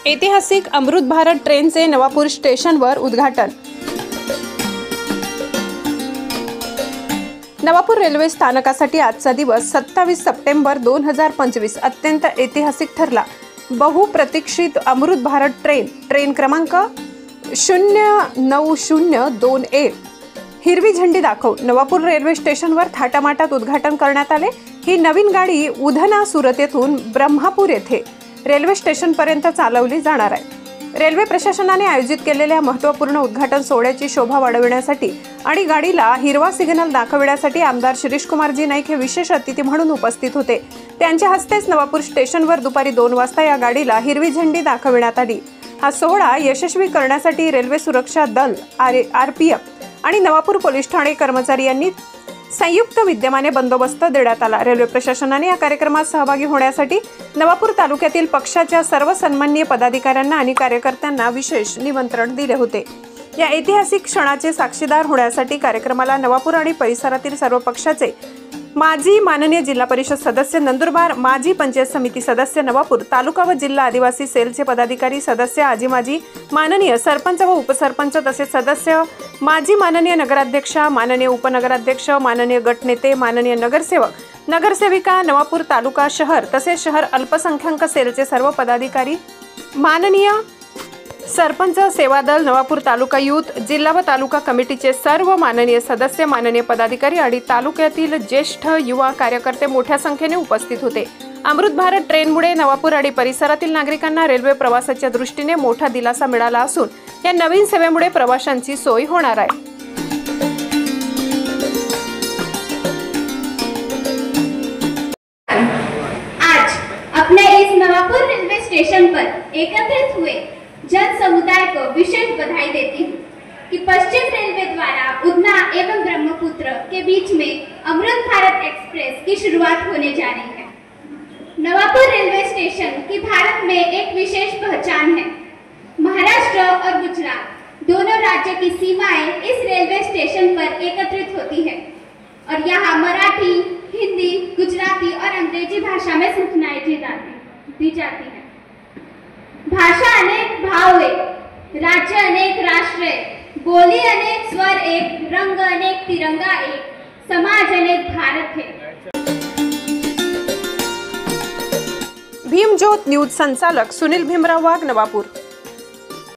ऐतिहासिक अमृत भारत ट्रेनचे नवापूर स्टेशनवर उद्घाटन। नवापूर रेल्वे स्थानकासाठी आजचा दिवस 27 सप्टेंबर 2025 अत्यंत ऐतिहासिक ठरला। बहुप्रतीक्षित अमृत भारत ट्रेन क्रमांक 09021 हिरवी झेंडी दाखवून नवापूर रेल्वे स्टेशनवर थाटामाटात उद्घाटन करण्यात आले। ही नवीन गाडी उधना सुरत येथून ब्रह्मापूर येथे रेल्वे स्टेशन पर्यंत चालवली जाणार आहे। रेल्वे प्रशासनाने आयोजित केलेल्या महत्त्वपूर्ण उद्घाटन सोहळ्याची शोभा वाढविण्यासाठी आणि गाडीला हिरवा सिग्नल दाखविण्यासाठी आमदार शिरीषकुमारजी नाईक हे विशेष अतिथी म्हणून उपस्थित होते। त्यांच्या हस्तेच नवापूर स्टेशनवर दुपारी 2 वाजता या गाडीला हिरवी झेंडी दाखविण्यात आली। हा सोहळा यशस्वी करण्यासाठी रेल्वे सुरक्षा दल RPF आणि नवापूर पोलीस ठाणे कर्मचारी यांनी संयुक्त विद्यमाने बंदोबस्त देण्यात आला। रेल्वे प्रशासनाने या कार्यक्रमात सहभागी होण्यासाठी नवापूर तालुक्यातील पक्षाच्या सर्व सन्माननीय पदाधिकाऱ्यांना आणि कार्यकर्त्यांना विशेष निमंत्रण दिले होते। या ऐतिहासिक क्षणाचे साक्षीदार होण्यासाठी कार्यक्रमाला नवापूर आणि परिसरातील सर्व पक्षाचे माजी माननीय जिल्हा परिषद सदस्य नंदुरबार, माजी पंचायत समिती सदस्य नवापूर, तालुका व जिल्हा आदिवासी सेलचे पदाधिकारी सदस्य, माजी माननीय सरपंच व उपसरपंच तसेच सदस्य, माजी माननीय नगराध्यक्षा, माननीय उपनगराध्यक्ष, माननीय गटनेते, माननीय नगरसेवक, नगरसेविका, नवापूर तालुका शहर तसेच शहर अल्पसंख्याक सेलचे सर्व पदाधिकारी, माननीय सरपंच, सेवा दल, नवापूर तालुका युथ, जिल्हा व तालुका कमिटीचे सर्व माननीय सदस्य, माननीय पदाधिकारी आणि तालुक्यातील ज्येष्ठ युवा कार्यकर्ते मोठ्या संख्येने उपस्थित होते। अमृत भारत ट्रेनमुळे नवापूर आणि परिसरातील नागरिकांना रेल्वे प्रवासाच्या दृष्टीने मोठा दिलासा मिळाला असून या नवीन सेवेमुळे प्रवाशांची सोय होणार आहे। आज अपने इस नवापुर रेलवे स्टेशन पर एकत्रित हुए जन समुदाय को विशेष बधाई देती हूँ कि पश्चिम रेलवे द्वारा उधना एवं ब्रह्मपुत्र के बीच में अमृत भारत एक्सप्रेस की शुरुआत होने जा रही है। नवापुर रेलवे स्टेशन की भारत में एक विशेष पहचान है। महाराष्ट्र और गुजरात दोनों राज्य की सीमाएं इस रेलवे स्टेशन पर एकत्रित होती है और यहाँ मराठी, हिंदी, गुजराती और अंग्रेजी भाषा में सूचनाएं दी जाती है। भाषा अनेक भाव एक, राज्य अनेक राष्ट्र एक, बोली अनेक स्वर एक, रंग अनेक तिरंगा एक, समाज अनेक भारत है। भीमज्योत न्यूज संचालक सुनील भीमराव वाघ, नवापूर।